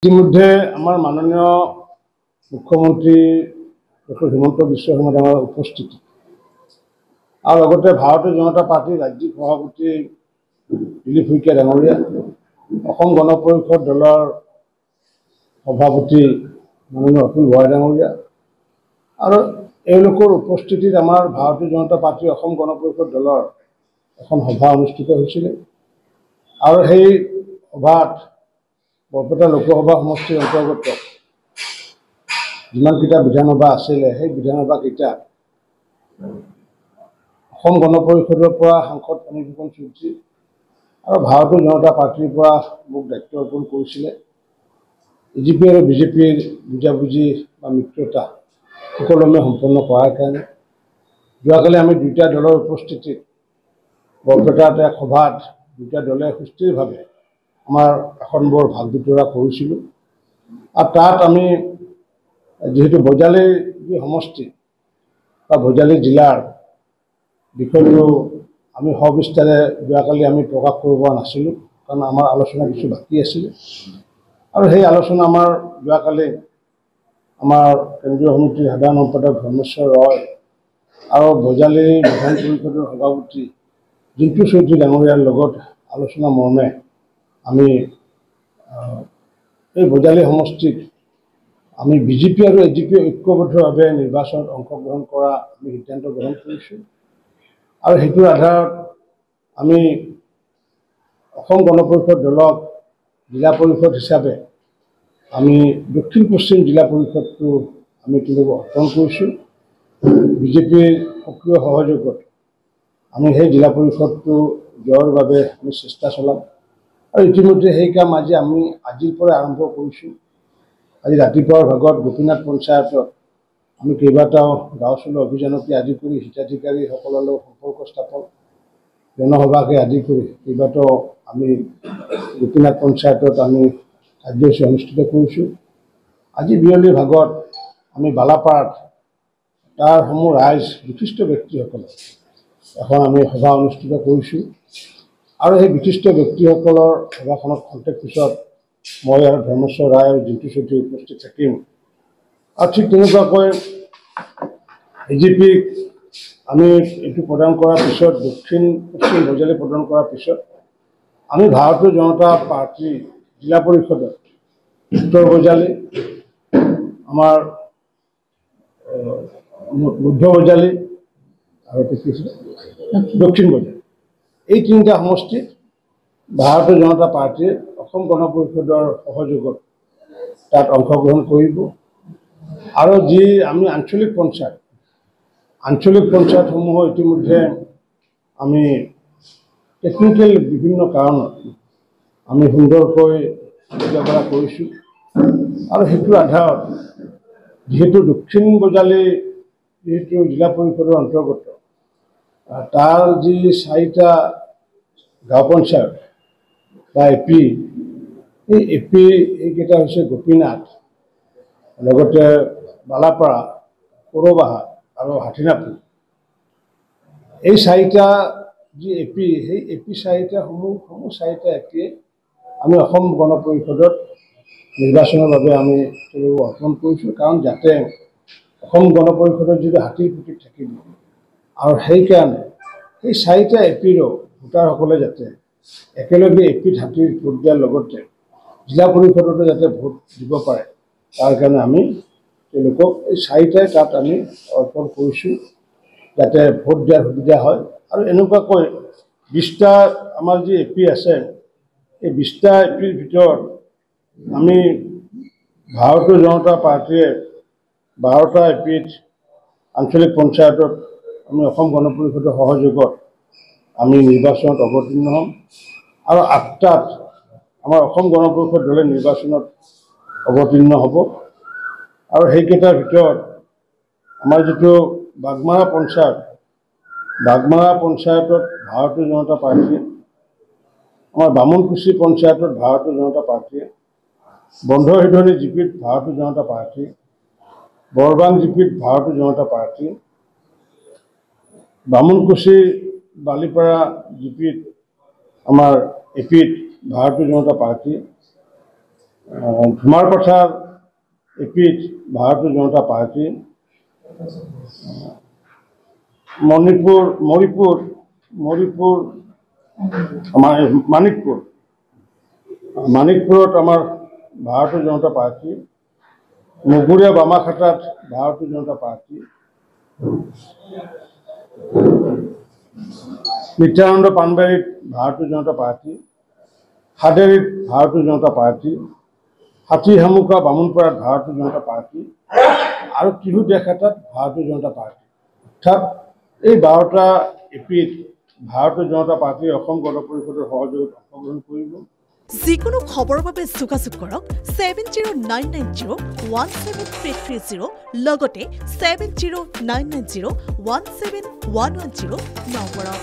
ইতিমধ্যে আমাৰ মাননীয় মুখ্যমন্ত্ৰী ডক্টৰ হিমন্ত বিশ্ব শৰ্মা ডাঙৰ উপস্থিতি আৰু লগতে ভাৰতীয় জনতা পাৰ্টিৰ ৰাজ্যিক সভাপতি দিলীপ শইকীয়া ডাঙৰীয়া, অসম গণ পৰিষদ দলৰ সভাপতি মাননীয় অতুল বৰা ডাঙৰীয়া আৰু এওঁলোকৰ উপস্থিতিত আমাৰ ভাৰতীয় জনতা পাৰ্টিৰ অসম গণ পৰিষদ দলৰ এখন সভা অনুষ্ঠিত হৈছিলে আৰু সেই সভাত বৰপেটা লোকসভা সমষ্টিৰ অন্তৰ্গত যিমানকেইটা বিধানসভা আছিলে সেই বিধানসভাকেইটা অসম গণ পৰিষদৰ পৰা সাংসদ অনিৰুদ্ধ চৌধুৰী আৰু ভাৰতীয় জনতা পাৰ্টিৰ পৰা মোক দায়িত্ব অৰ্পণ কৰিছিলে। এজিপি আৰু বিজেপিৰ বুজাবুজি বা মিত্ৰতা সুকলমে সম্পন্ন কৰাৰ কাৰণে যোৱাকালি আমি দুয়োটা দলৰ উপস্থিতিত বৰপেটাত এক সভাত দুয়োটা দলে সুস্থিৰভাৱে আমাৰ আসনবোৰ ভাগ বিতৰা কৰিছিলোঁ আৰু তাত আমি যিহেতু বজালী যি সমষ্টি বা বজালী জিলাৰ বিষয়টো আমি সবিস্তাৰে যোৱাকালি আমি প্ৰকাশ কৰিব পৰা নাছিলোঁ, কাৰণ আমাৰ আলোচনা কিছু বাকী আছিলে আৰু সেই আলোচনা আমাৰ যোৱাকালি আমাৰ কেন্দ্ৰীয় সমিতিৰ সাধাৰণ সম্পাদক ধৰ্মেশ্বৰ ৰয় আৰু বজালী বিধান পৰিষদৰ সভাপতি জিন্তু চৌধুৰী ডাঙৰীয়াৰ লগত আলোচনা মৰ্মে আমি এই বজালী সমষ্টিত আমি বিজেপি আৰু এজিপি ঐক্যবদ্ধভাৱে নিৰ্বাচনত অংশগ্ৰহণ কৰা আমি সিদ্ধান্ত গ্ৰহণ কৰিছোঁ আৰু সেইটোৰ আধাৰত আমি অসম গণ পৰিষদ দলক জিলা পৰিষদ হিচাপে আমি দক্ষিণ পশ্চিম জিলা পৰিষদটো আমি তেওঁলোকক অৰ্পণ কৰিছোঁ। বিজেপিৰ সক্ৰিয় সহযোগত আমি সেই জিলা পৰিষদটো জয়ৰ বাবে আমি চেষ্টা চলাম আৰু ইতিমধ্যে সেই কাম আজিৰ পৰা আৰম্ভ কৰিছোঁ। আজি ৰাতিপুৱাৰ ভাগত গোপীনাথ পঞ্চায়তত আমি কেইবাটাও গাঁও চলোৱা অভিযানকে আদি কৰি হিতাধিকাৰীসকললৈ সম্পৰ্ক স্থাপন জনসভাকে আদি কৰি কেইবাটাও আমি গোপীনাথ পঞ্চায়তত আমি কাৰ্যসূচী অনুষ্ঠিত কৰিছোঁ। আজি বিয়লিৰ ভাগত আমি বালাপাৰাত তাৰ সমূহ ৰাইজ বিশিষ্ট ব্যক্তিসকলে এখন আমি সভা অনুষ্ঠিত কৰিছোঁ আৰু সেই বিশিষ্ট ব্যক্তিসকলৰ সভাখনত খন্তেক পিছত মই আৰু ধৰ্মেশ্বৰ ৰায় আৰু জিন্তু চৌধুৰী উপস্থিত থাকিম আৰু ঠিক তেনেকুৱাকৈ এজিপিক আমি এইটো প্ৰদান কৰাৰ পিছত দক্ষিণ পশ্চিম বজালী প্ৰদান কৰাৰ পিছত আমি ভাৰতীয় জনতা পাৰ্টি জিলা পৰিষদত উত্তৰ বজালী, আমাৰ মধ্য বজালী আৰু দক্ষিণ বজালী এই তিনিটা সমষ্টিত ভাৰতীয় জনতা পাৰ্টীয়ে অসম গণ পৰিষদৰ সহযোগত তাত অংশগ্ৰহণ কৰিব আৰু যি আমি আঞ্চলিক পঞ্চায়তসমূহৰ ইতিমধ্যে আমি টেকনিকেল বিভিন্ন কাৰণত আমি সুন্দৰকৈ বুজা কৰিছোঁ আৰু সেইটোৰ আধাৰত যিহেতু দক্ষিণ বজালী যিহেতু জিলা পৰিষদৰ অন্তৰ্গত তাৰ যি 4টা গাঁও পঞ্চায়ত বা এপি এই এপি এইকেইটা হৈছে গোপীনাথ, লগতে বালাপাৰা, সৰুবাহা আৰু হাথিনাপুৰ। এই 4টা যি এপি সেই এপি 4টা সমূহ 4টা এপিয়ে আমি অসম গণ পৰিষদত নিৰ্বাচনৰ বাবে আমি তেওঁলোকক অৰ্পণ কৰিছোঁ, কাৰণ যাতে অসম গণ পৰিষদত যিটো হাতীৰ প্ৰতীক থাকিব আৰু সেইকাৰণে সেই 4টা এপিৰো ভোটাৰসকলে যাতে একেলগে এপিত হাতীৰ ভোট দিয়াৰ লগতে জিলা পৰিষদতো যাতে ভোট দিব পাৰে তাৰ কাৰণে আমি তেওঁলোকক এই 4টাই তাত আমি অৰ্পণ কৰিছোঁ যাতে ভোট দিয়াৰ সুবিধা হয় আৰু এনেকুৱাকৈ 20টা আমাৰ যি এপি আছে এই 20টা এপিৰ ভিতৰত আমি ভাৰতীয় জনতা পাৰ্টীয়ে 12টা এপিত আঞ্চলিক পঞ্চায়তত আমি অসম গণ পৰিষদৰ সহযোগত আমি নিৰ্বাচনত অৱতীৰ্ণ হ'ম আৰু 8টাত আমাৰ অসম গণ পৰিষদ দলে নিৰ্বাচনত অৱতীৰ্ণ হ'ব আৰু সেইকেইটাৰ ভিতৰত আমাৰ যিটো বাগমাৰা পঞ্চায়তত ভাৰতীয় জনতা পাৰ্টীয়ে, আমাৰ বামুণকুচি পঞ্চায়তত ভাৰতীয় জনতা পাৰ্টীয়ে, বন্ধহিধনী জিপিত ভাৰতীয় জনতা পাৰ্টী, বৰবাং জিপিত ভাৰতীয় জনতা পাৰ্টী, বামুণকুচি বালিপাৰা জিপিত আমাৰ এপিত ভাৰতীয় জনতা পাৰ্টী, ধুমাৰপথাৰ এপিত ভাৰতীয় জনতা পাৰ্টি, মানিকপুৰত আমাৰ ভাৰতীয় জনতা পাৰ্টি, মগুৰীয়া বামাখাটাত ভাৰতীয় জনতা পাৰ্টি, নিত্যানন্দ পানবাৰীত ভাৰতীয় জনতা পাৰ্টি, হাদেৰীত ভাৰতীয় জনতা পাৰ্টি, হাতী হামুকা বামুণপাৰাত ভাৰতীয় জনতা পাৰ্টি আৰু টিহু ডেৰখাটাত ভাৰতীয় জনতা পাৰ্টি। অৰ্থাৎ এই 12টা এপিত ভাৰতীয় জনতা পাৰ্টীয়ে অসম গণ পৰিষদৰ সহযোগত অংশগ্ৰহণ কৰিব। যিকোনো খবৰৰ বাবে যোগাযোগ কৰক 7099017330 লগতে 7099017110 নম্বৰত।